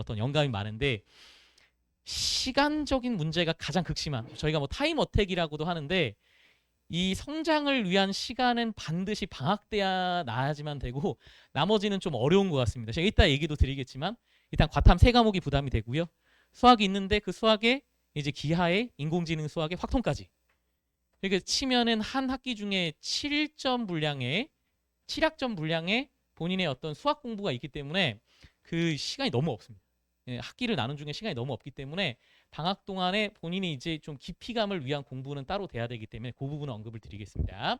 어떤 영감이 많은데 시간적인 문제가 가장 극심한 저희가 뭐 타임 어택이라고도 하는데 이 성장을 위한 시간은 반드시 방학 때야 나야지만 되고 나머지는 좀 어려운 것 같습니다. 제가 이따 얘기도 드리겠지만 일단 과탐 세 과목이 부담이 되고요. 수학이 있는데 그 수학에 이제 기하에 인공지능 수학에 확통까지 이렇게 치면은 한 학기 중에 7점 분량의 7학점 분량의 본인의 어떤 수학 공부가 있기 때문에 그 시간이 너무 없습니다. 예, 학기를 나눈 중에 시간이 너무 없기 때문에 방학 동안에 본인이 이제 좀 깊이감을 위한 공부는 따로 돼야 되기 때문에 그 부분은 언급을 드리겠습니다.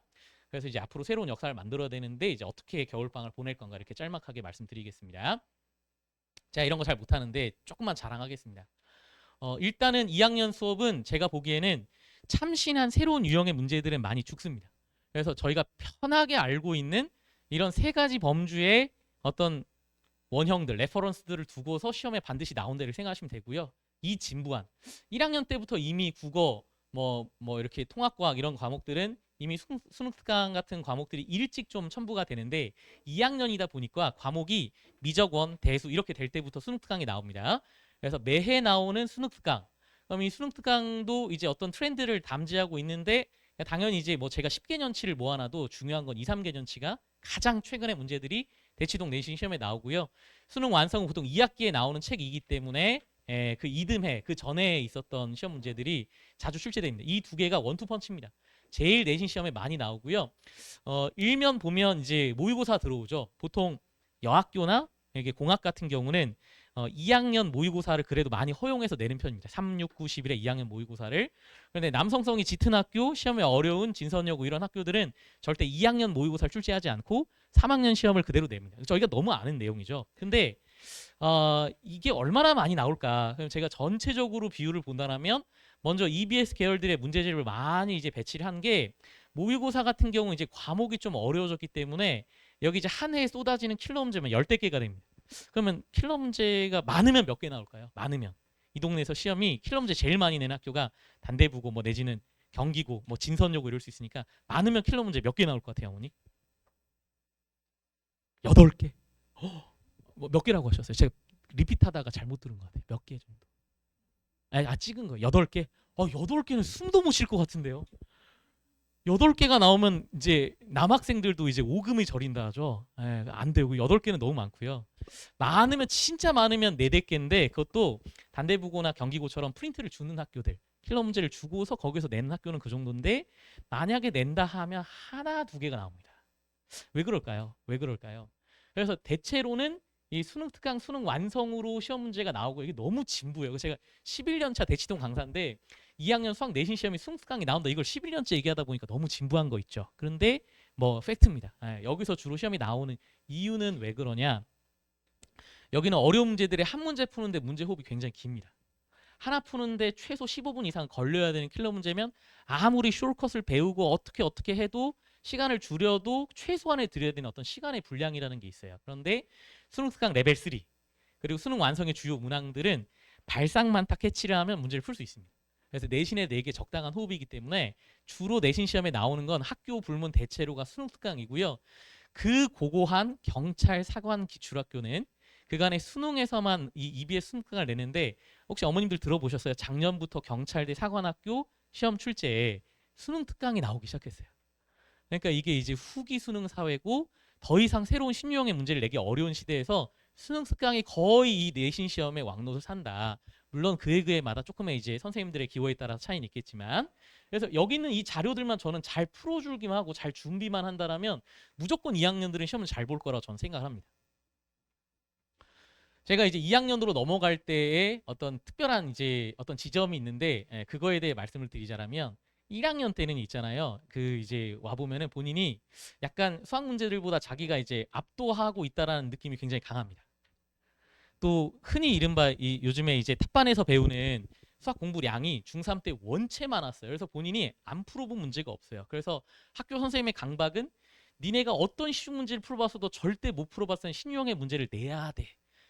그래서 이제 앞으로 새로운 역사를 만들어야 되는데 이제 어떻게 겨울방학을 보낼 건가 이렇게 짤막하게 말씀드리겠습니다. 제가 이런 거 잘 못하는데 조금만 자랑하겠습니다. 일단은 2학년 수업은 제가 보기에는 참신한 새로운 유형의 문제들은 많이 죽습니다. 그래서 저희가 편하게 알고 있는 이런 세 가지 범주의 어떤 원형들, 레퍼런스들을 두고서 시험에 반드시 나온다를 생각하시면 되고요. 이 진부한 1학년 때부터 이미 국어, 뭐 이렇게 통합과학 이런 과목들은 이미 수능특강 같은 과목들이 일찍 좀 첨부가 되는데 2학년이다 보니까 과목이 미적원, 대수 이렇게 될 때부터 수능특강이 나옵니다. 그래서 매해 나오는 수능특강. 그럼 이 수능특강도 이제 어떤 트렌드를 담지하고 있는데 당연히 이제 뭐 제가 10개년치를 모아놔도 중요한 건 2, 3개년치가 가장 최근의 문제들이 대치동 내신 시험에 나오고요. 수능 완성은 보통 2학기에 나오는 책이기 때문에 그 이듬해 그 전에 있었던 시험 문제들이 자주 출제됩니다. 이 두 개가 원투펀치입니다. 제일 내신 시험에 많이 나오고요. 일면 보면 이제 모의고사 들어오죠. 보통 여학교나 이게 공학 같은 경우는 2학년 모의고사를 그래도 많이 허용해서 내는 편입니다. 3, 6, 9, 11에 2학년 모의고사를. 그런데 남성성이 짙은 학교, 시험에 어려운 진선여고 이런 학교들은 절대 2학년 모의고사를 출제하지 않고 3학년 시험을 그대로 냅니다. 저희가 너무 아는 내용이죠. 근데 이게 얼마나 많이 나올까? 그럼 제가 전체적으로 비율을 본다면 먼저 EBS 계열들의 문제집을 많이 이제 배치를 한 게 모의고사 같은 경우 이제 과목이 좀 어려워졌기 때문에 여기 이제 한 해에 쏟아지는 킬러 문제만 열댓 개가 됩니다. 그러면 킬러 문제가 많으면 몇 개 나올까요? 많으면 이 동네에서 시험이 킬러 문제 제일 많이 내는 학교가 단대부고 뭐 내지는 경기고 뭐 진선여고 이럴 수 있으니까 많으면 킬러 문제 몇 개 나올 것 같아요, 어머니? 8개. 뭐 몇 개라고 하셨어요? 제가 리핏하다가 잘못 들은 것 같아요. 몇 개 정도? 찍은 거 8개? 8개는 숨도 못 쉴 것 같은데요. 8개가 나오면 이제 남학생들도 이제 오금이 저린다 하죠. 안 되고 8개는 너무 많고요. 많으면 진짜 많으면 4, 4개인데 그것도 단대부고나 경기고처럼 프린트를 주는 학교들 킬러 문제를 주고서 거기서 내는 학교는 그 정도인데 만약에 낸다 하면 하나, 2개가 나옵니다. 왜 그럴까요? 왜 그럴까요? 그래서 대체로는 이 수능 특강 수능 완성으로 시험 문제가 나오고 이게 너무 진부해요. 그래서 제가 11년차 대치동 강사인데 2학년 수학 내신 시험이 수능 특강이 나온다. 이걸 11년째 얘기하다 보니까 너무 진부한 거 있죠. 그런데 뭐 팩트입니다. 여기서 주로 시험이 나오는 이유는 왜 그러냐? 여기는 어려운 문제들의 한 문제 푸는데 문제 호흡이 굉장히 깁니다. 하나 푸는데 최소 15분 이상 걸려야 되는 킬러 문제면 아무리 숄컷을 배우고 어떻게 해도 시간을 줄여도 최소한에 들여야 되는 어떤 시간의 분량이라는 게 있어요. 그런데 수능 특강 레벨 3 그리고 수능 완성의 주요 문항들은 발상만 딱 캐치를 하면 문제를 풀 수 있습니다. 그래서 내신에 내게 적당한 호흡이기 때문에 주로 내신 시험에 나오는 건 학교 불문 대체로가 수능 특강이고요. 그 고고한 경찰 사관 기출학교는 그간의 수능에서만 이 EBS 수능 특강을 내는데 혹시 어머님들 들어보셨어요? 작년부터 경찰대 사관학교 시험 출제에 수능 특강이 나오기 시작했어요. 그러니까 이게 이제 후기 수능 사회고 더 이상 새로운 신유형의 문제를 내기 어려운 시대에서 수능 특강이 거의 이 내신 시험의 왕노를 산다. 물론 그에 마다 조금의 이제 선생님들의 기호에 따라 차이는 있겠지만 그래서 여기 있는 이 자료들만 저는 잘 풀어주기만 하고 잘 준비만 한다라면 무조건 2학년들은 시험을 잘 볼 거라고 저는 생각을 합니다. 제가 이제 2학년으로 넘어갈 때에 어떤 특별한 이제 어떤 지점이 있는데 그거에 대해 말씀을 드리자면 1학년 때는 있잖아요. 그 이제 와 보면은 본인이 약간 수학 문제들보다 자기가 이제 압도하고 있다라는 느낌이 굉장히 강합니다. 또 흔히 이른바 이 요즘에 이제 탑반에서 배우는 수학 공부량이 중3 때 원체 많았어요. 그래서 본인이 안 풀어본 문제가 없어요. 그래서 학교 선생님의 강박은 니네가 어떤 시중 문제를 풀어봤어도 절대 못 풀어봤던 신유형의 문제를 내야 돼.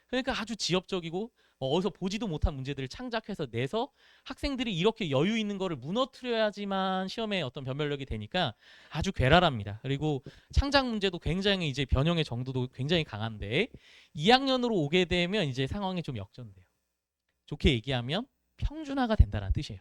그러니까 아주 지엽적이고 어디서 보지도 못한 문제들을 창작해서 내서 학생들이 이렇게 여유 있는 거를 무너뜨려야지만 시험에 어떤 변별력이 되니까 아주 괴랄합니다. 그리고 창작 문제도 굉장히 이제 변형의 정도도 굉장히 강한데 2학년으로 오게 되면 이제 상황이 좀 역전돼요. 좋게 얘기하면 평준화가 된다는 뜻이에요.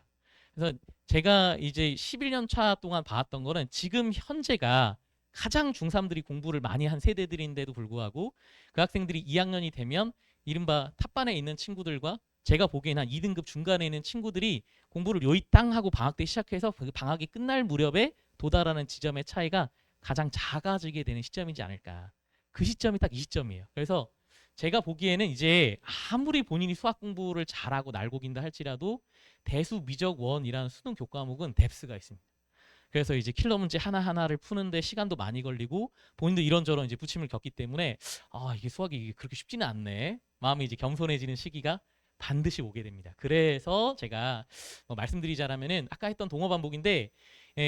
그래서 제가 이제 11년 차 동안 봐왔던 거는 지금 현재가 가장 중3들이 공부를 많이 한 세대들인데도 불구하고 그 학생들이 2학년이 되면 이른바 탑반에 있는 친구들과 제가 보기엔 한 2등급 중간에 있는 친구들이 공부를 요이 땅 하고 방학 때 시작해서 그 방학이 끝날 무렵에 도달하는 지점의 차이가 가장 작아지게 되는 시점이지 않을까. 그 시점이 딱 이 시점이에요. 그래서 제가 보기에는 이제 아무리 본인이 수학 공부를 잘하고 날고긴다 할지라도 대수 미적 원이라는 수능 교과목은 뎁스가 있습니다. 그래서 이제 킬러 문제 하나하나를 푸는데 시간도 많이 걸리고 본인도 이런저런 이제 부침을 겪기 때문에 아 이게 수학이 그렇게 쉽지는 않네. 마음이 이제 겸손해지는 시기가 반드시 오게 됩니다. 그래서 제가 말씀드리자면은 아까 했던 동어 반복인데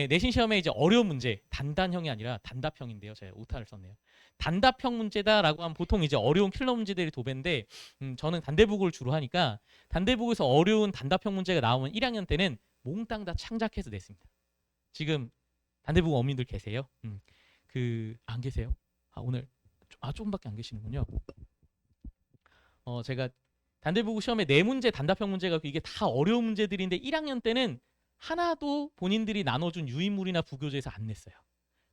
내신 시험에 이제 어려운 문제 단단형이 아니라 단답형인데요. 제가 오타를 썼네요. 단답형 문제다라고 하면 보통 이제 어려운 킬러 문제들이 도배인데 저는 단대국어를 주로 하니까 단대국에서 어려운 단답형 문제가 나오면 1학년 때는 몽땅 다 창작해서 냈습니다. 지금 단대국어 어민들 계세요? 안 계세요? 오늘 조금밖에 안 계시는군요. 제가 단대국어 시험에 네 문제 단답형 문제가 이게 다 어려운 문제들인데 1학년 때는 하나도 본인들이 나눠준 유인물이나 부교재에서 안 냈어요.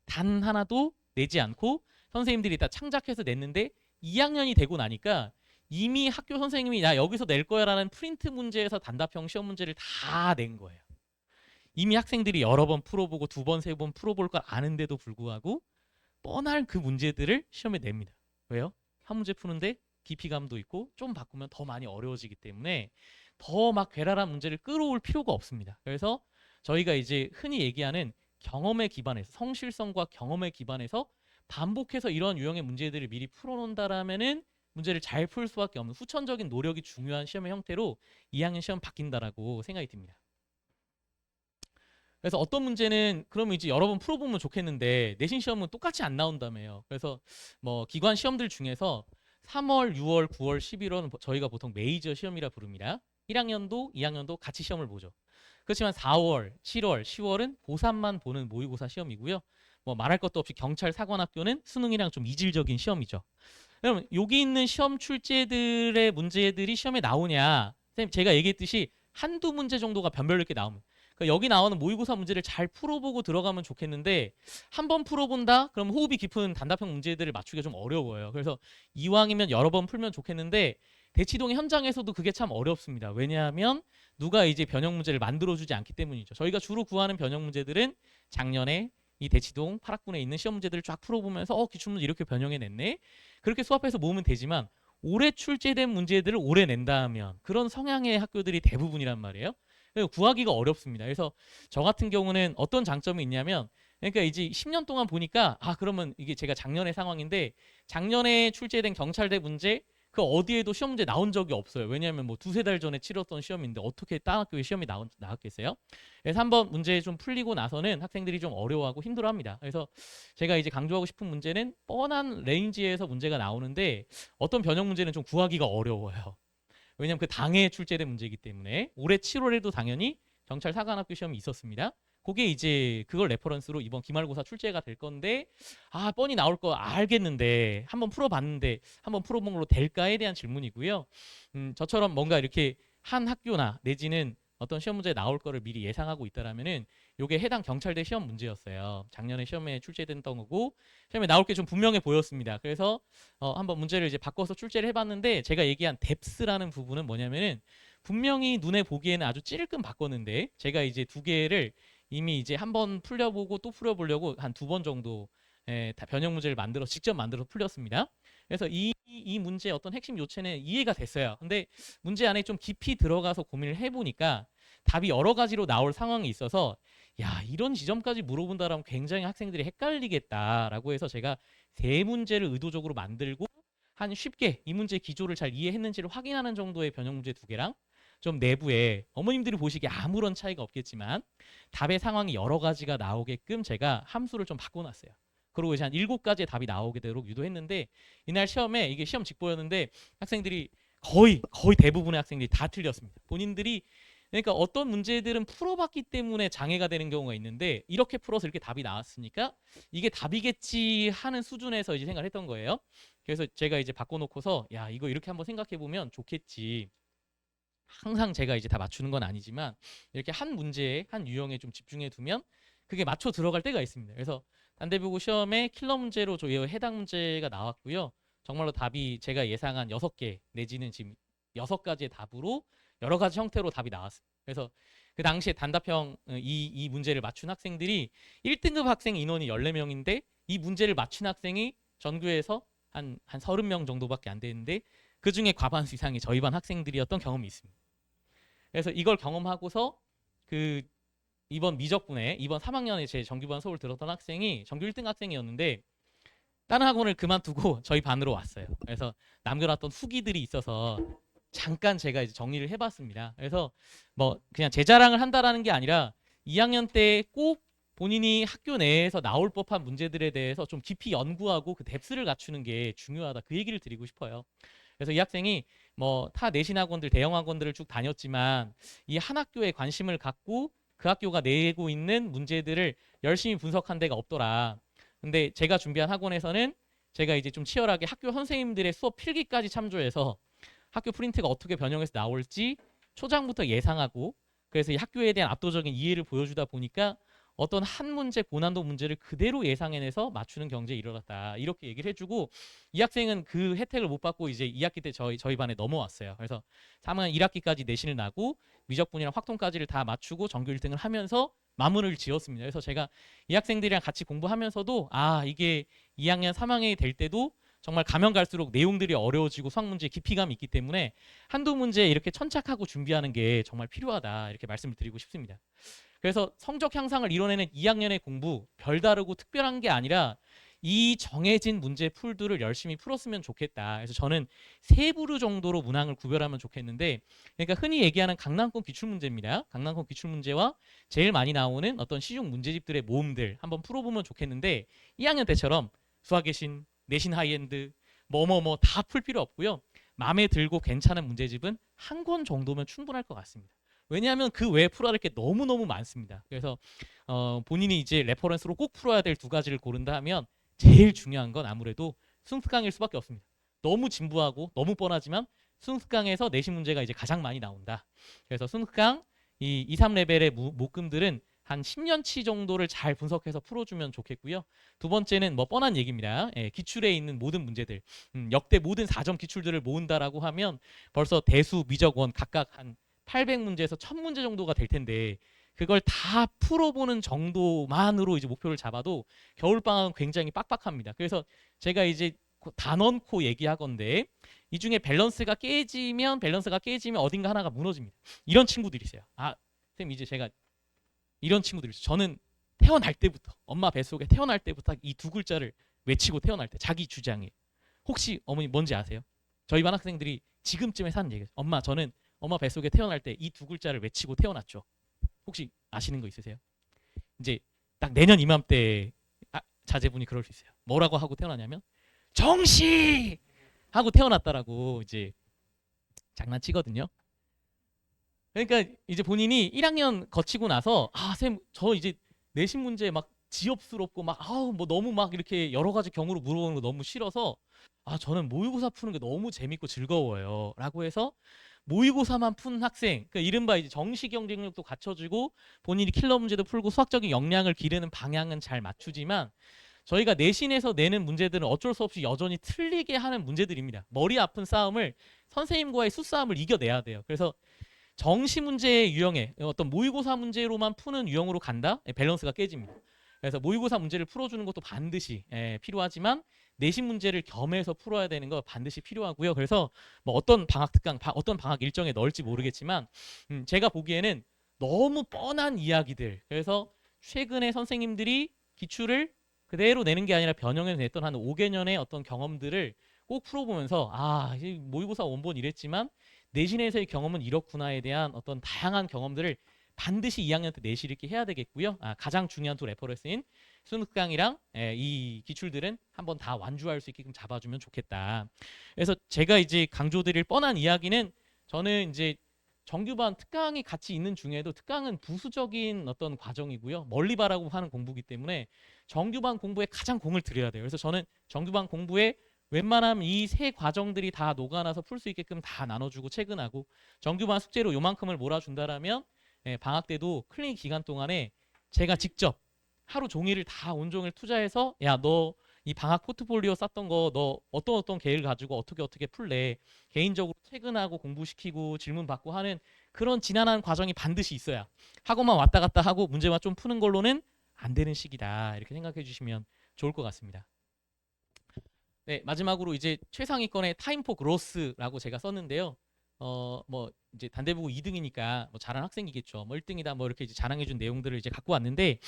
단 하나도 내지 않고 선생님들이 다 창작해서 냈는데 2학년이 되고 나니까 이미 학교 선생님이 나 여기서 낼 거야 라는 프린트 문제에서 단답형 시험 문제를 다 낸 거예요. 이미 학생들이 여러 번 풀어보고 두 번, 세 번 풀어볼 걸 아는데도 불구하고 뻔한 그 문제들을 시험에 냅니다. 왜요? 한 문제 푸는데 깊이감도 있고 좀 바꾸면 더 많이 어려워지기 때문에 더 막 괴랄한 문제를 끌어올 필요가 없습니다. 그래서 저희가 이제 흔히 얘기하는 경험에 기반해서 성실성과 경험에 기반해서 반복해서 이런 유형의 문제들을 미리 풀어놓는다라면은 문제를 잘 풀 수밖에 없는 후천적인 노력이 중요한 시험의 형태로 2학년 시험 바뀐다라고 생각이 듭니다. 그래서 어떤 문제는 그러면 이제 여러 번 풀어보면 좋겠는데 내신 시험은 똑같이 안 나온다며요. 그래서 뭐 기관 시험들 중에서 3월, 6월, 9월, 11월은 저희가 보통 메이저 시험이라 부릅니다. 1학년도, 2학년도 같이 시험을 보죠. 그렇지만 4월, 7월, 10월은 고3만 보는 모의고사 시험이고요. 뭐 말할 것도 없이 경찰 사관학교는 수능이랑 좀 이질적인 시험이죠. 그러면 여기 있는 시험 출제들의 문제들이 시험에 나오냐? 선생님 제가 얘기했듯이 한두 문제 정도가 변별력 있게 나오면 그러니까 여기 나오는 모의고사 문제를 잘 풀어보고 들어가면 좋겠는데 한 번 풀어본다? 그럼 호흡이 깊은 단답형 문제들을 맞추기가 좀 어려워요. 그래서 이왕이면 여러 번 풀면 좋겠는데 대치동 현장에서도 그게 참 어렵습니다. 왜냐하면 누가 이제 변형 문제를 만들어주지 않기 때문이죠. 저희가 주로 구하는 변형 문제들은 작년에 이 대치동 8학군에 있는 시험 문제들을 쫙 풀어보면서 기출문제 이렇게 변형해냈네. 그렇게 수합해서 모으면 되지만 올해 출제된 문제들을 올해 낸다면 그런 성향의 학교들이 대부분이란 말이에요. 구하기가 어렵습니다. 그래서 저 같은 경우는 어떤 장점이 있냐면 그러니까 이제 10년 동안 보니까 그러면 이게 제가 작년의 상황인데 작년에 출제된 경찰대 문제 그 어디에도 시험 문제 나온 적이 없어요. 왜냐하면 뭐 두세 달 전에 치렀던 시험인데 어떻게 딴 학교에 시험이 나왔겠어요? 그래서 한번 문제 좀 풀리고 나서는 학생들이 좀 어려워하고 힘들어합니다. 그래서 제가 이제 강조하고 싶은 문제는 뻔한 레인지에서 문제가 나오는데 어떤 변형 문제는 좀 구하기가 어려워요. 왜냐하면 그 당해 출제된 문제이기 때문에 올해 7월에도 당연히 경찰 사관학교 시험이 있었습니다. 그게 이제 그걸 레퍼런스로 이번 기말고사 출제가 될 건데 뻔히 나올 거 알겠는데 한번 풀어봤는데 한번 풀어본 걸로 될까에 대한 질문이고요. 저처럼 뭔가 이렇게 한 학교나 내지는 어떤 시험 문제에 나올 거를 미리 예상하고 있다라면은 요게 해당 경찰대 시험 문제였어요. 작년에 시험에 출제됐던 거고 시험에 나올 게 좀 분명해 보였습니다. 그래서 한번 문제를 이제 바꿔서 출제를 해봤는데 제가 얘기한 뎁스라는 부분은 뭐냐면은 분명히 눈에 보기에는 아주 찔끔 바꿨는데 제가 이제 두 개를 이미 이제 한번 풀려보고 또 풀어보려고 한 두 번 정도 다 변형 문제를 직접 만들어서 풀렸습니다. 그래서 이 문제의 어떤 핵심 요체는 이해가 됐어요. 근데 문제 안에 좀 깊이 들어가서 고민을 해보니까 답이 여러 가지로 나올 상황이 있어서 야 이런 지점까지 물어본다라면 굉장히 학생들이 헷갈리겠다라고 해서 제가 세 문제를 의도적으로 만들고 한 쉽게 이 문제 기조를 잘 이해했는지를 확인하는 정도의 변형 문제 두 개랑 좀 내부에 어머님들이 보시기에 아무런 차이가 없겠지만 답의 상황이 여러 가지가 나오게끔 제가 함수를 좀 바꿔놨어요. 그리고 이제 한 7가지의 답이 나오게 되도록 유도했는데 이날 시험에 이게 시험 직보였는데 학생들이 거의 대부분의 학생들이 다 틀렸습니다. 본인들이 그러니까 어떤 문제들은 풀어봤기 때문에 장애가 되는 경우가 있는데 이렇게 풀어서 이렇게 답이 나왔으니까 이게 답이겠지 하는 수준에서 이제 생각을 했던 거예요. 그래서 제가 이제 바꿔놓고서 야 이거 이렇게 한번 생각해 보면 좋겠지. 항상 제가 이제 다 맞추는 건 아니지만 이렇게 한 문제에 한 유형에 좀 집중해 두면 그게 맞춰 들어갈 때가 있습니다. 그래서 단대보고 시험에 킬러 문제로 저 해당 문제가 나왔고요. 정말로 답이 제가 예상한 6개 내지는 지금 6가지의 답으로 여러 가지 형태로 답이 나왔습니다. 그래서 그 당시에 단답형 이 문제를 맞춘 학생들이 1등급 학생 인원이 14명인데 이 문제를 맞춘 학생이 전교에서 한 30명 정도밖에 안 되는데 그 중에 과반수 이상이 저희 반 학생들이었던 경험이 있습니다. 그래서 이걸 경험하고서 그 이번 미적분에 이번 3학년에 제 정규반 수업을 들었던 학생이 정규 1등 학생이었는데 다른 학원을 그만두고 저희 반으로 왔어요. 그래서 남겨놨던 후기들이 있어서 잠깐 제가 이제 정리를 해봤습니다. 그래서 뭐 그냥 제 자랑을 한다라는 게 아니라 2학년 때 꼭 본인이 학교 내에서 나올 법한 문제들에 대해서 좀 깊이 연구하고 그 뎁스를 갖추는 게 중요하다. 그 얘기를 드리고 싶어요. 그래서 이 학생이 뭐 타 내신 학원들, 대형 학원들을 쭉 다녔지만 이 한 학교에 관심을 갖고 그 학교가 내고 있는 문제들을 열심히 분석한 데가 없더라. 근데 제가 준비한 학원에서는 제가 이제 좀 치열하게 학교 선생님들의 수업 필기까지 참조해서 학교 프린트가 어떻게 변형해서 나올지 초장부터 예상하고 그래서 이 학교에 대한 압도적인 이해를 보여주다 보니까 어떤 한 문제 고난도 문제를 그대로 예상해내서 맞추는 경지에 이르렀다 이렇게 얘기를 해주고 이 학생은 그 혜택을 못 받고 이제 2학기 때 저희 반에 넘어왔어요. 그래서 3학년 1학기까지 내신을 나고 미적분이랑 확통까지를 다 맞추고 전교 1등을 하면서 마무리를 지었습니다. 그래서 제가 이 학생들이랑 같이 공부하면서도 아 이게 2학년 3학년이 될 때도 정말 가면 갈수록 내용들이 어려워지고 수학 문제에 깊이감이 있기 때문에 한두 문제 이렇게 천착하고 준비하는 게 정말 필요하다 이렇게 말씀을 드리고 싶습니다. 그래서 성적 향상을 이뤄내는 2학년의 공부 별다르고 특별한 게 아니라 이 정해진 문제 풀들을 열심히 풀었으면 좋겠다. 그래서 저는 세 부류 정도로 문항을 구별하면 좋겠는데 그러니까 흔히 얘기하는 강남권 기출문제입니다. 강남권 기출문제와 제일 많이 나오는 어떤 시중 문제집들의 모음들 한번 풀어보면 좋겠는데 2학년 때처럼 수학의 신, 내신 하이엔드 뭐뭐뭐 다 풀 필요 없고요. 마음에 들고 괜찮은 문제집은 한 권 정도면 충분할 것 같습니다. 왜냐하면 그 외에 풀어야 될 게 너무너무 많습니다. 그래서 본인이 이제 레퍼런스로 꼭 풀어야 될 두 가지를 고른다 하면 제일 중요한 건 아무래도 순수강일 수밖에 없습니다. 너무 진부하고 너무 뻔하지만 순수강에서 내신 문제가 이제 가장 많이 나온다. 그래서 순수강 이 2, 3레벨의 목금들은 한 10년치 정도를 잘 분석해서 풀어주면 좋겠고요. 두 번째는 뭐 뻔한 얘기입니다. 예, 기출에 있는 모든 문제들, 역대 모든 4점 기출들을 모은다라고 하면 벌써 대수, 미적원 각각 한 800문제에서 1000문제 정도가 될 텐데 그걸 다 풀어보는 정도만으로 이제 목표를 잡아도 겨울방학은 굉장히 빡빡합니다. 그래서 제가 이제 단언코 얘기하건데 이 중에 밸런스가 깨지면 어딘가 하나가 무너집니다. 이런 친구들이 있어요. 아, 선생님 이제 제가 이런 친구들이 있어요. 저는 태어날 때부터 엄마 뱃속에 태어날 때부터 이 두 글자를 외치고 태어날 때 자기 주장에 혹시 어머니 뭔지 아세요? 저희 반 학생들이 지금쯤에 사는 얘기예요. 엄마 저는 엄마 뱃속에 태어날 때 이 두 글자를 외치고 태어났죠. 혹시 아시는 거 있으세요? 이제 딱 내년 이맘때 자제분이 그럴 수 있어요. 뭐라고 하고 태어나냐면 정시 하고 태어났다라고 이제 장난치거든요. 그러니까 이제 본인이 1학년 거치고 나서 아, 쌤, 저 이제 내신 문제 막 지엽스럽고 막 아우 뭐 너무 막 이렇게 여러 가지 경우로 물어보는 거 너무 싫어서 아, 저는 모의고사 푸는 게 너무 재밌고 즐거워요라고 해서 모의고사만 푼 학생, 그러니까 이른바 이제 정시 경쟁력도 갖춰지고 본인이 킬러 문제도 풀고 수학적인 역량을 기르는 방향은 잘 맞추지만 저희가 내신에서 내는 문제들은 어쩔 수 없이 여전히 틀리게 하는 문제들입니다. 머리 아픈 싸움을 선생님과의 수싸움을 이겨내야 돼요. 그래서 정시 문제의 유형에 어떤 모의고사 문제로만 푸는 유형으로 간다? 밸런스가 깨집니다. 그래서 모의고사 문제를 풀어주는 것도 반드시 필요하지만 내신 문제를 겸해서 풀어야 되는 거 반드시 필요하고요. 그래서 뭐 어떤 방학 특강, 어떤 방학 일정에 넣을지 모르겠지만 제가 보기에는 너무 뻔한 이야기들. 그래서 최근에 선생님들이 기출을 그대로 내는 게 아니라 변형해서 냈던 한 5개년의 어떤 경험들을 꼭 풀어보면서 아, 모의고사 원본 이랬지만 내신에서의 경험은 이렇구나에 대한 어떤 다양한 경험들을 반드시 2학년 때 내실 있게 해야 되겠고요. 가장 중요한 또 레퍼런스인 수능특강이랑 이 기출들은 한번 다 완주할 수 있게끔 잡아주면 좋겠다. 그래서 제가 이제 강조드릴 뻔한 이야기는 저는 이제 정규반 특강이 같이 있는 중에도 특강은 부수적인 어떤 과정이고요. 멀리 바라고 하는 공부이기 때문에 정규반 공부에 가장 공을 들여야 돼요. 그래서 저는 정규반 공부에 웬만하면 이 세 과정들이 다 녹아나서 풀 수 있게끔 다 나눠주고 체근하고 정규반 숙제로 요만큼을 몰아준다라면 방학 때도 클리닉 기간 동안에 제가 직접 하루 종일을 다 온종일 투자해서 야, 너 이 방학 포트폴리오 쌌던 거 너 어떤 계획을 가지고 어떻게 풀래 개인적으로 퇴근하고 공부시키고 질문 받고 하는 그런 지난한 과정이 반드시 있어야 학원만 왔다 갔다 하고 문제만 좀 푸는 걸로는 안 되는 시기다 이렇게 생각해 주시면 좋을 것 같습니다. 네, 마지막으로 이제 최상위권의 타임 포 그로스라고 제가 썼는데요. 뭐 이제 단대보고 2등이니까 뭐 잘한 학생이겠죠. 뭐 1등이다 뭐 이렇게 이제 자랑해준 내용들을 이제 갖고 왔는데,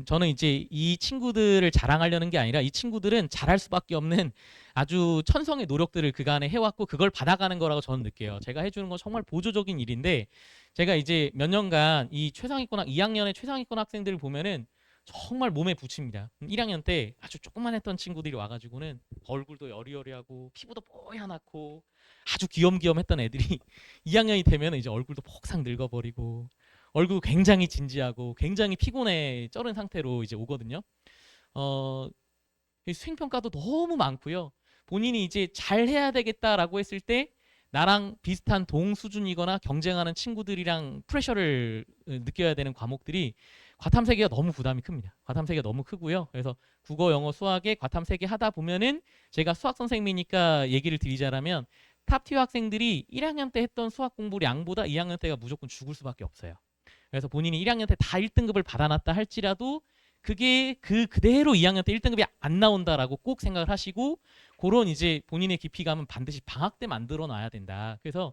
저는 이제 이 친구들을 자랑하려는 게 아니라 이 친구들은 잘할 수밖에 없는 아주 천성의 노력들을 그간에 해왔고 그걸 받아가는 거라고 저는 느껴요. 제가 해주는 건 정말 보조적인 일인데, 제가 이제 몇 년간 이 최상위권 2학년의 최상위권 학생들을 보면은 정말 몸에 붙입니다. 1학년 때 아주 조그만 했던 친구들이 와가지고는 얼굴도 여리여리하고 피부도 뽀얗고 아주 귀염귀염했던 애들이 2학년이 되면 이제 얼굴도 폭삭 늙어버리고 얼굴 굉장히 진지하고 굉장히 피곤해 쩔은 상태로 이제 오거든요. 어, 수행평가도 너무 많고요. 본인이 이제 잘해야 되겠다라고 했을 때 나랑 비슷한 동 수준이거나 경쟁하는 친구들이랑 프레셔를 느껴야 되는 과목들이 과탐 3개가 너무 부담이 큽니다. 과탐 3개가 너무 크고요. 그래서 국어, 영어, 수학에 과탐 3개 하다 보면은 제가 수학 선생님이니까 얘기를 드리자라면 탑티어 학생들이 1학년 때 했던 수학 공부 양보다 2학년 때가 무조건 죽을 수밖에 없어요. 그래서 본인이 1학년 때 다 1등급을 받아놨다 할지라도 그게 그대로 2학년 때 1등급이 안 나온다라고 꼭 생각을 하시고 그런 이제 본인의 깊이감은 반드시 방학 때 만들어 놔야 된다. 그래서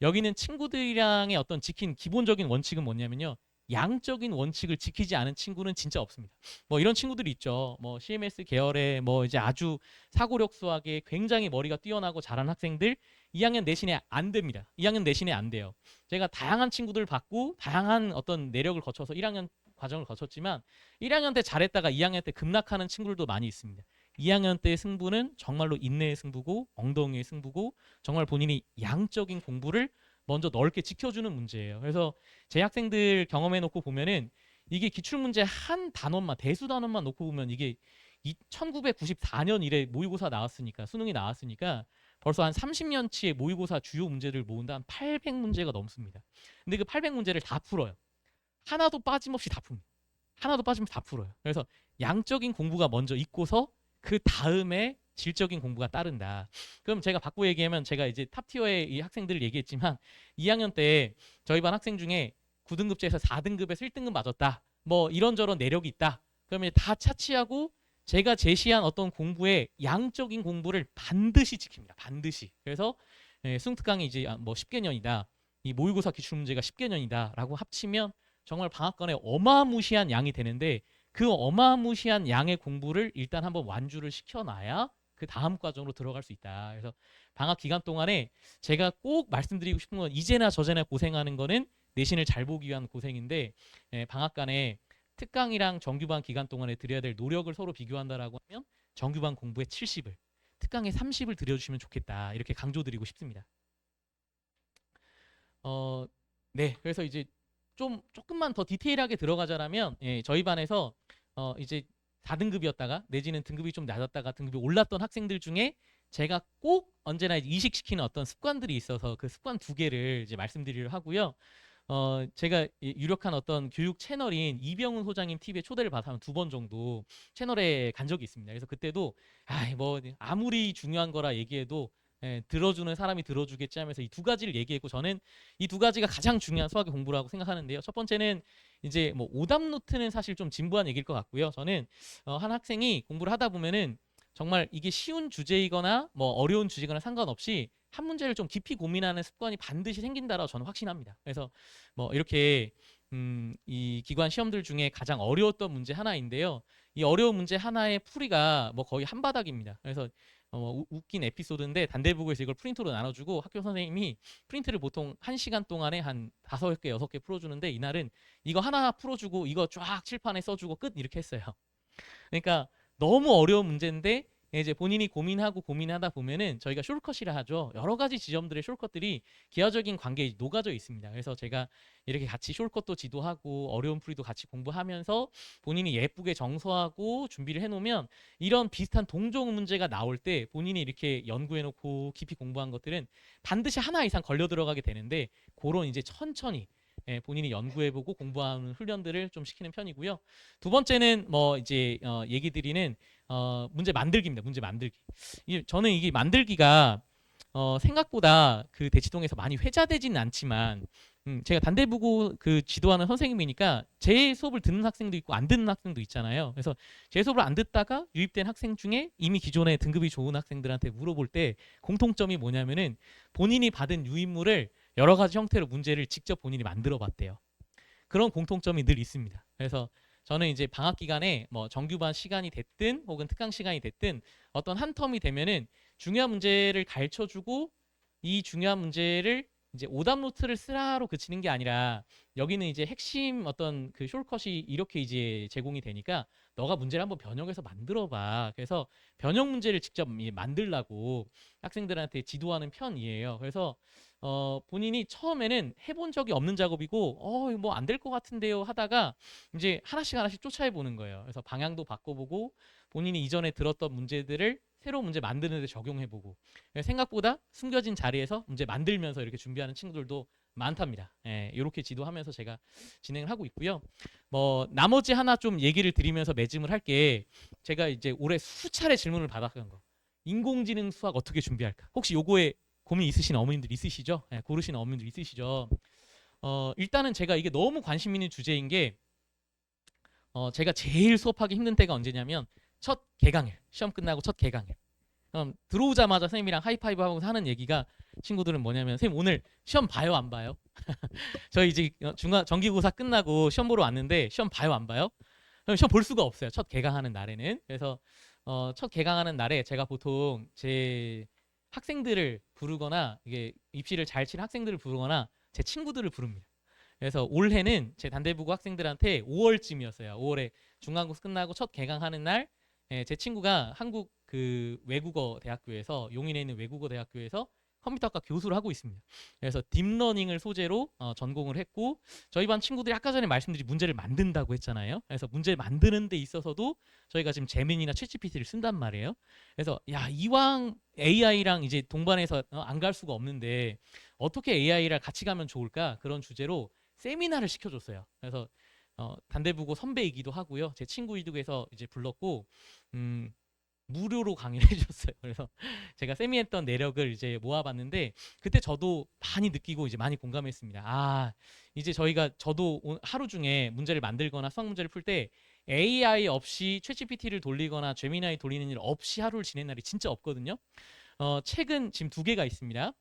여기는 친구들이랑의 어떤 지킨 기본적인 원칙은 뭐냐면요. 양적인 원칙을 지키지 않은 친구는 진짜 없습니다. 뭐 이런 친구들이 있죠. 뭐 CMS 계열의 뭐 이제 아주 사고력 수학에 굉장히 머리가 뛰어나고 잘하는 학생들 2학년 내신에 안 됩니다. 2학년 내신에 안 돼요. 제가 다양한 친구들 받고 다양한 어떤 내력을 거쳐서 1학년 과정을 거쳤지만 1학년 때 잘했다가 2학년 때 급락하는 친구들도 많이 있습니다. 2학년 때의 승부는 정말로 인내의 승부고 엉덩이의 승부고 정말 본인이 양적인 공부를 먼저 넓게 지켜주는 문제예요. 그래서 제 학생들 경험해 놓고 보면은 이게 기출문제 한 단원만 대수 단원만 놓고 보면 이게 1994년 이래 모의고사 나왔으니까 수능이 나왔으니까 벌써 한 30년치의 모의고사 주요 문제를 모은다 한 800문제가 넘습니다. 근데 그 800문제를 다 풀어요. 하나도 빠짐없이 다 풉니다. 하나도 빠짐없이 다 풀어요. 그래서 양적인 공부가 먼저 있고서 그 다음에 질적인 공부가 따른다. 그럼 제가 바꾸고 얘기하면 제가 이제 탑티어의 이 학생들을 얘기했지만 2학년 때 저희 반 학생 중에 9등급제에서 4등급에서 1등급 맞았다. 뭐 이런저런 내력이 있다. 그러면 다 차치하고 제가 제시한 어떤 공부의 양적인 공부를 반드시 지킵니다. 반드시. 그래서 수능특강이 이제 뭐 10개년이다. 이 모의고사 기출문제가 10개년이다라고 합치면 정말 방학간에 어마무시한 양이 되는데 그 어마무시한 양의 공부를 일단 한번 완주를 시켜놔야 그 다음 과정으로 들어갈 수 있다. 그래서 방학 기간 동안에 제가 꼭 말씀드리고 싶은 건 이제나 저제나 고생하는 거는 내신을 잘 보기 위한 고생인데 방학간에 특강이랑 정규반 기간 동안에 드려야 될 노력을 서로 비교한다라고 하면 정규반 공부에 70을 특강에 30을 들여주시면 좋겠다. 이렇게 강조드리고 싶습니다. 네, 그래서 이제 조금만 더 디테일하게 들어가자면 저희 반에서 이제 4등급이었다가 내지는 등급이 좀 낮았다가 등급이 올랐던 학생들 중에 제가 꼭 언제나 이식시키는 어떤 습관들이 있어서 그 습관 2개를 이제 말씀드리려 하고요. 제가 유력한 어떤 교육 채널인 이병훈 소장님 TV에 초대를 받아 한 2번 정도 채널에 간 적이 있습니다. 그래서 그때도 뭐 아무리 중요한 거라 얘기해도 들어주는 사람이 들어주겠지 하면서 이 2가지를 얘기했고 저는 이 2가지가 가장 중요한 수학의 공부라고 생각하는데요. 첫 번째는 이제 뭐 오답 노트는 사실 좀 진부한 얘기일 것 같고요. 저는 한 학생이 공부를 하다 보면은 정말 이게 쉬운 주제이거나 뭐 어려운 주제거나 상관없이 한 문제를 좀 깊이 고민하는 습관이 반드시 생긴다라고 저는 확신합니다. 그래서 뭐 이렇게 이 기관 시험들 중에 가장 어려웠던 문제 하나인데요. 이 어려운 문제 하나의 풀이가 뭐 거의 한 바닥입니다. 그래서 웃긴 에피소드인데 단대부고에서 이걸 프린트로 나눠주고 학교 선생님이 프린트를 보통 1시간 동안에 한 5개, 6개 풀어주는데 이날은 이거 하나 풀어주고 이거 쫙 칠판에 써주고 끝 이렇게 했어요. 그러니까 너무 어려운 문제인데 이제 본인이 고민하고 고민하다 보면은 저희가 숄컷이라 하죠. 여러 가지 지점들의 숄컷들이 기하적인 관계에 녹아져 있습니다. 그래서 제가 이렇게 같이 숄컷도 지도하고 어려운 풀이도 같이 공부하면서 본인이 예쁘게 정서하고 준비를 해놓으면 이런 비슷한 동종 문제가 나올 때 본인이 이렇게 연구해놓고 깊이 공부한 것들은 반드시 하나 이상 걸려 들어가게 되는데 그런 이제 천천히 본인이 연구해보고 공부하는 훈련들을 좀 시키는 편이고요. 두 번째는 뭐 이제 얘기 드리는 문제 만들기입니다. 문제 만들기. 저는 이게 만들기가 생각보다 그 대치동에서 많이 회자되지는 않지만 제가 단대부고 그 지도하는 선생님이니까 제 수업을 듣는 학생도 있고 안 듣는 학생도 있잖아요. 그래서 제 수업을 안 듣다가 유입된 학생 중에 이미 기존에 등급이 좋은 학생들한테 물어볼 때 공통점이 뭐냐면은 본인이 받은 유인물을 여러 가지 형태로 문제를 직접 본인이 만들어 봤대요. 그런 공통점이 늘 있습니다. 그래서 저는 이제 방학 기간에 뭐 정규반 시간이 됐든 혹은 특강 시간이 됐든 어떤 한 텀이 되면은 중요한 문제를 가르쳐 주고 이 중요한 문제를 이제 오답 노트를 쓰라로 그치는 게 아니라 여기는 이제 핵심 어떤 그 숄컷이 이렇게 이제 제공이 되니까 너가 문제를 한번 변형해서 만들어 봐. 그래서 변형 문제를 직접 만들라고 학생들한테 지도하는 편이에요. 그래서 본인이 처음에는 해본 적이 없는 작업이고 이거 뭐 안 될 것 같은데요 하다가 이제 하나씩 하나씩 쫓아해 보는 거예요. 그래서 방향도 바꿔보고 본인이 이전에 들었던 문제들을 새로운 문제 만드는 데 적용해 보고 생각보다 숨겨진 자리에서 문제 만들면서 이렇게 준비하는 친구들도 많답니다. 이렇게 지도하면서 제가 진행을 하고 있고요. 뭐 나머지 하나 좀 얘기를 드리면서 매짐을 할게 제가 이제 올해 수차례 질문을 받았던 거 인공지능 수학 어떻게 준비할까? 혹시 요거에 고민 있으신 어머님들 있으시죠? 고르시는 어머님들 있으시죠? 일단은 제가 이게 너무 관심 있는 주제인 게 제가 제일 수업하기 힘든 때가 언제냐면 첫 개강일 시험 끝나고 첫 개강일 들어오자마자 선생님이랑 하이파이브 하고 하는 얘기가 친구들은 뭐냐면 선생님 오늘 시험 봐요 안 봐요? 저희 이제 중간 정기고사 끝나고 시험 보러 왔는데 시험 봐요 안 봐요? 시험 볼 수가 없어요 첫 개강하는 날에는. 그래서 첫 개강하는 날에 제가 보통 제 학생들을 부르거나 이게 입시를 잘 치는 학생들을 부르거나 제 친구들을 부릅니다. 그래서 올해는 제 단대부고 학생들한테 5월쯤이었어요. 5월에 중간고사 끝나고 첫 개강하는 날, 제 친구가 한국 그 외국어 대학교에서 용인에 있는 외국어 대학교에서 컴퓨터과 교수를 하고 있습니다. 그래서 딥러닝을 소재로 전공을 했고 저희 반 친구들이 아까 전에 말씀드린 문제를 만든다고 했잖아요. 그래서 문제 만드는 데 있어서도 저희가 지금 제민이나 챗GPT를 쓴단 말이에요. 그래서 야 이왕 AI랑 이제 동반해서 안 갈 수가 없는데 어떻게 AI랑 같이 가면 좋을까 그런 주제로 세미나를 시켜줬어요. 그래서 단대부고 선배이기도 하고요. 제 친구이기도 해서 이제 불렀고 무료로 강의를 해줬어요. 그래서 제가 세미했던 내력을 이제 모아봤는데 그때 저도 많이 느끼고 이제 많이 공감했습니다. 이제 저도 하루 중에 문제를 만들거나 수학 문제를 풀 때 AI 없이 챗GPT를 돌리거나 제미나이 돌리는 일 없이 하루를 지낸 날이 진짜 없거든요. 책은 지금 두 개가 있습니다.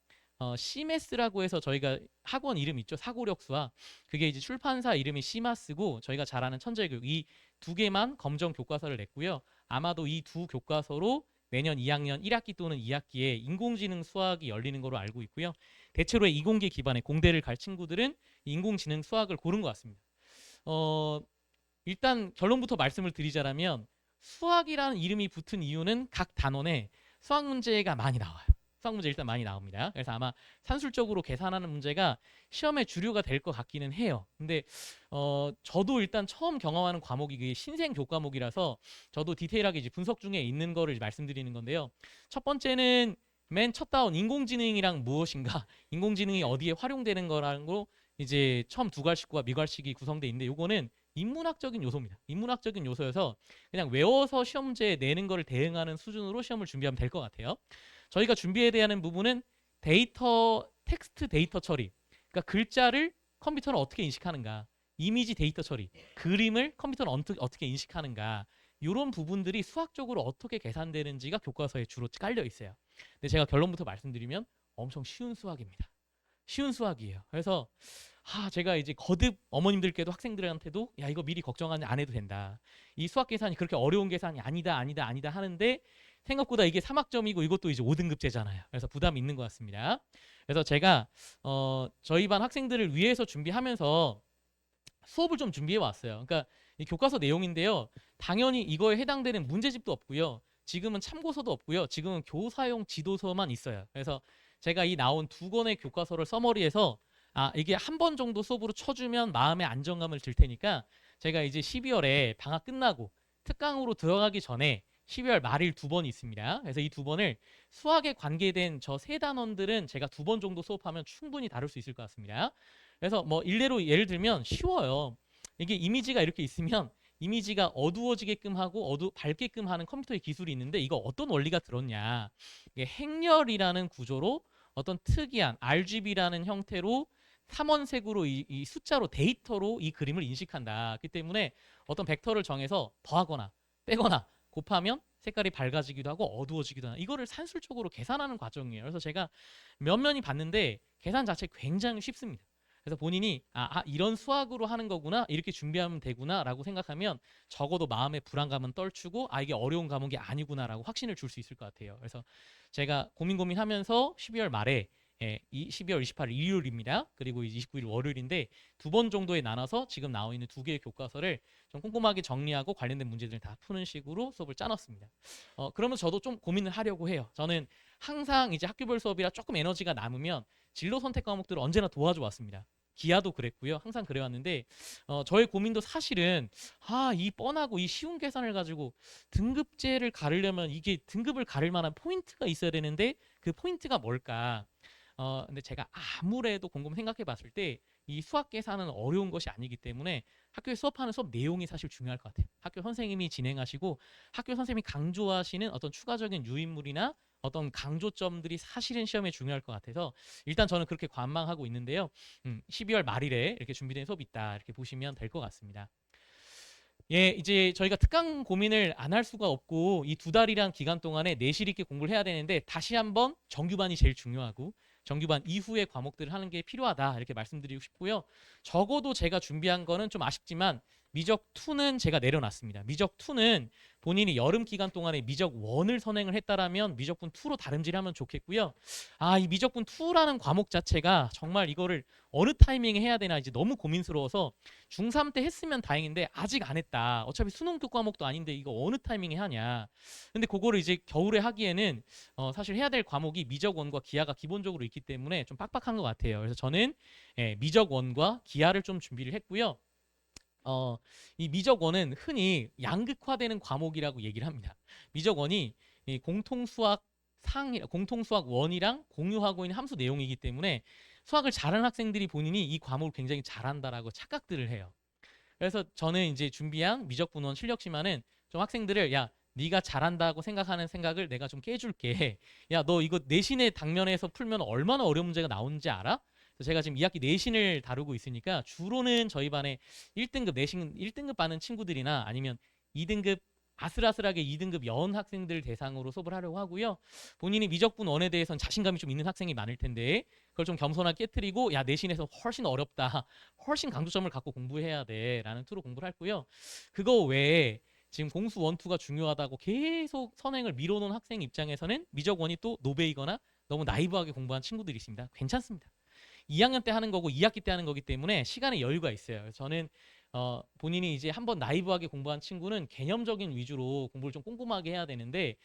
시메스라고 해서 저희가 학원 이름 있죠. 사고력수와 그게 이제 출판사 이름이 시마스고 저희가 잘 아는 천재교육 이 두 개만 검정 교과서를 냈고요. 아마도 이 두 교과서로 내년 2학년 1학기 또는 2학기에 인공지능 수학이 열리는 걸로 알고 있고요. 대체로의 이공계 기반의 공대를 갈 친구들은 인공지능 수학을 고른 것 같습니다. 일단 결론부터 말씀을 드리자면 수학이라는 이름이 붙은 이유는 각 단원에 수학 문제가 많이 나와요. 수학 문제 일단 많이 나옵니다. 그래서 아마 산술적으로 계산하는 문제가 시험의 주류가 될 것 같기는 해요. 근데 저도 일단 처음 경험하는 과목이 그게 신생 교과목이라서 저도 디테일하게 이제 분석 중에 있는 거를 말씀드리는 건데요. 첫 번째는 맨 첫 다운 인공지능이랑 무엇인가, 인공지능이 어디에 활용되는 거라는 거 이제 처음 두괄식과 미괄식이 구성되어 있는데 요거는 인문학적인 요소입니다. 인문학적인 요소여서 그냥 외워서 시험 문제 내는 거를 대응하는 수준으로 시험을 준비하면 될 것 같아요. 저희가 준비해야 되는 부분은 텍스트 데이터 처리. 그러니까 글자를 컴퓨터는 어떻게 인식하는가, 이미지 데이터 처리, 그림을 컴퓨터는 어떻게 인식하는가, 이런 부분들이 수학적으로 어떻게 계산되는지가 교과서에 주로 깔려 있어요. 근데 제가 결론부터 말씀드리면 엄청 쉬운 수학입니다. 쉬운 수학이에요. 그래서 제가 이제 거듭 어머님들께도 학생들한테도 야 이거 미리 걱정 안 해도 된다. 이 수학 계산이 그렇게 어려운 계산이 아니다 하는데 생각보다 이게 3학점이고 이것도 이제 5등급제잖아요. 그래서 부담이 있는 것 같습니다. 그래서 제가 저희 반 학생들을 위해서 준비하면서 수업을 좀 준비해 왔어요. 그러니까 이 교과서 내용인데요. 당연히 이거에 해당되는 문제집도 없고요. 지금은 참고서도 없고요. 지금은 교사용 지도서만 있어요. 그래서 제가 이 나온 두 권의 교과서를 서머리해서 이게 한 번 정도 수업으로 쳐주면 마음의 안정감을 줄 테니까 제가 이제 12월에 방학 끝나고 특강으로 들어가기 전에 12월 말일 두 번이 있습니다. 그래서 이 두 번을 수학에 관계된 저 세 단원들은 제가 두 번 정도 수업하면 충분히 다룰 수 있을 것 같습니다. 그래서 뭐 일례로 예를 들면 쉬워요. 이게 이미지가 이렇게 있으면 이미지가 어두워지게끔 하고 밝게끔 하는 컴퓨터의 기술이 있는데 이거 어떤 원리가 들었냐. 이게 행렬이라는 구조로 어떤 특이한 RGB라는 형태로 삼원색으로 이 숫자로 데이터로 이 그림을 인식한다. 그렇기 때문에 어떤 벡터를 정해서 더하거나 빼거나 곱하면 색깔이 밝아지기도 하고 어두워지기도 하는 이거를 산술적으로 계산하는 과정이에요. 그래서 제가 몇 면이 봤는데 계산 자체 굉장히 쉽습니다. 그래서 본인이 이런 수학으로 하는 거구나 이렇게 준비하면 되구나라고 생각하면 적어도 마음의 불안감은 떨치고 이게 어려운 과목이 아니구나라고 확신을 줄 수 있을 것 같아요. 그래서 제가 고민하면서 12월 말에 이 12월 28일 일요일입니다. 그리고 29일 월요일인데 두 번 정도에 나눠서 지금 나와 있는 두 개의 교과서를 좀 꼼꼼하게 정리하고 관련된 문제들을 다 푸는 식으로 수업을 짜놨습니다. 그러면 저도 좀 고민을 하려고 해요. 저는 항상 이제 학교별 수업이라 조금 에너지가 남으면 진로 선택 과목들을 언제나 도와줘 왔습니다. 기아도 그랬고요. 항상 그래왔는데 저의 고민도 사실은 이 뻔하고 이 쉬운 계산을 가지고 등급제를 가르려면 이게 등급을 가를 만한 포인트가 있어야 되는데 그 포인트가 뭘까? 근데 제가 아무래도 곰곰 생각해 봤을 때 이 수학 계산은 어려운 것이 아니기 때문에 학교에 수업하는 수업 내용이 사실 중요할 것 같아요. 학교 선생님이 진행하시고 학교 선생님이 강조하시는 어떤 추가적인 유인물이나 어떤 강조점들이 사실은 시험에 중요할 것 같아서 일단 저는 그렇게 관망하고 있는데요. 12월 말일에 이렇게 준비된 수업이 있다 이렇게 보시면 될 것 같습니다. 예, 이제 저희가 특강 고민을 안 할 수가 없고 이 두 달이란 기간 동안에 내실 있게 공부를 해야 되는데 다시 한번 정규반이 제일 중요하고 정규반 이후의 과목들을 하는 게 필요하다 이렇게 말씀드리고 싶고요. 적어도 제가 준비한 거는 좀 아쉽지만 미적 2는 제가 내려놨습니다. 미적 2는 본인이 여름 기간 동안에 미적 1을 선행을 했다라면 미적분 2로 다름질하면 좋겠고요. 이 미적분 2라는 과목 자체가 정말 이거를 어느 타이밍에 해야 되나 이제 너무 고민스러워서 중3 때 했으면 다행인데 아직 안 했다. 어차피 수능급 과목도 아닌데 이거 어느 타이밍에 하냐. 근데 그거를 이제 겨울에 하기에는 사실 해야 될 과목이 미적원과 기하가 기본적으로 있기 때문에 좀 빡빡한 것 같아요. 그래서 저는 미적원과 기하를 좀 준비를 했고요. 이 미적원은 흔히 양극화되는 과목이라고 얘기를 합니다. 미적원이 공통수학 원이랑 공유하고 있는 함수 내용이기 때문에 수학을 잘하는 학생들이 본인이 이 과목을 굉장히 잘한다라고 착각들을 해요. 그래서 저는 이제 준비한 미적분원 실력시만은 좀 학생들을 네가 잘한다고 생각하는 생각을 내가 좀 깨줄게. 너 이거 내신의 당면에서 풀면 얼마나 어려운 문제가 나오는지 알아? 그래서 제가 지금 2학기 내신을 다루고 있으니까 주로는 저희 반에 1등급 내신 1등급 받는 친구들이나 아니면 2등급 아슬아슬하게 2등급 연 학생들 대상으로 수업을 하려고 하고요. 본인이 미적분 원에 대해서는 자신감이 좀 있는 학생이 많을 텐데 그걸 좀 겸손하게 깨트리고 내신에서 훨씬 어렵다. 훨씬 강조점을 갖고 공부해야 돼. 라는 투로 공부를 했고요. 그거 외에 지금 공수 원투가 중요하다고 계속 선행을 밀어놓은 학생 입장에서는 미적원이 또 노베이거나 너무 나이브하게 공부한 친구들이 있습니다. 괜찮습니다. 2학년 때 하는 거고 2학기 때 하는 거기 때문에 시간에 여유가 있어요. 저는 본인이 이제 한번 나이브하게 공부한 친구는 개념적인 위주로 공부를 좀 꼼꼼하게 해야 되는데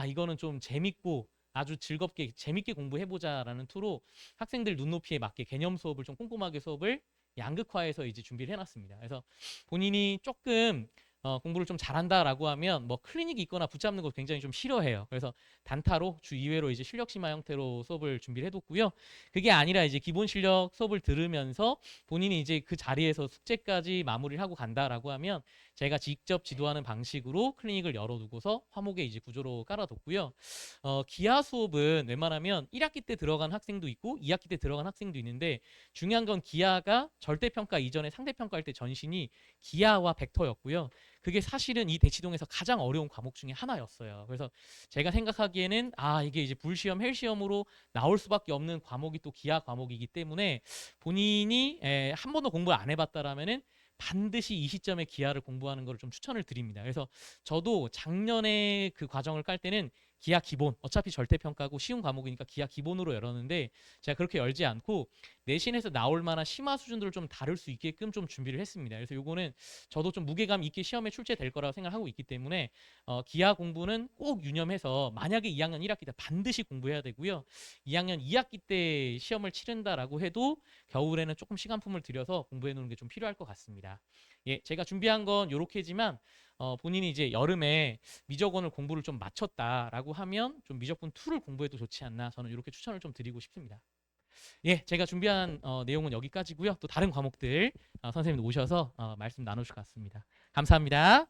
이거는 좀 재밌고 아주 즐겁게 재밌게 공부해보자라는 투로 학생들 눈높이에 맞게 개념 수업을 좀 꼼꼼하게 수업을 양극화해서 이제 준비를 해놨습니다. 그래서 본인이 조금 공부를 좀 잘한다라고 하면 뭐 클리닉이 있거나 붙잡는 거 굉장히 좀 싫어해요. 그래서 단타로 주 2회로 이제 실력 심화 형태로 수업을 준비를 해뒀고요. 그게 아니라 이제 기본 실력 수업을 들으면서 본인이 이제 그 자리에서 숙제까지 마무리를 하고 간다라고 하면 제가 직접 지도하는 방식으로 클리닉을 열어두고서 화목의 이제 구조로 깔아뒀고요. 기하 수업은 웬만하면 1학기 때 들어간 학생도 있고 2학기 때 들어간 학생도 있는데 중요한 건 기하가 절대평가 이전에 상대평가할 때 전신이 기하와 벡터였고요. 그게 사실은 이 대치동에서 가장 어려운 과목 중에 하나였어요. 그래서 제가 생각하기에는 이게 이제 불시험, 헬시험으로 나올 수밖에 없는 과목이 또 기하 과목이기 때문에 본인이 한 번도 공부를 안 해봤다라면은 반드시 이 시점에 기하를 공부하는 것을 좀 추천을 드립니다. 그래서 저도 작년에 그 과정을 깔 때는 기하 기본 어차피 절대평가고 쉬운 과목이니까 기하 기본으로 열었는데 제가 그렇게 열지 않고 내신에서 나올 만한 심화 수준들을 좀 다룰 수 있게끔 좀 준비를 했습니다. 그래서 요거는 저도 좀 무게감 있게 시험에 출제될 거라고 생각하고 있기 때문에 기하 공부는 꼭 유념해서 만약에 2학년 1학기 때 반드시 공부해야 되고요. 2학년 2학기 때 시험을 치른다라고 해도 겨울에는 조금 시간품을 들여서 공부해 놓는 게 좀 필요할 것 같습니다. 예, 제가 준비한 건 요렇게지만 본인이 이제 여름에 미적원을 공부를 좀 마쳤다라고 하면 좀 미적분 2를 공부해도 좋지 않나 저는 이렇게 추천을 좀 드리고 싶습니다. 예, 제가 준비한 내용은 여기까지고요. 또 다른 과목들 선생님 오셔서 말씀 나누실 것 같습니다. 감사합니다.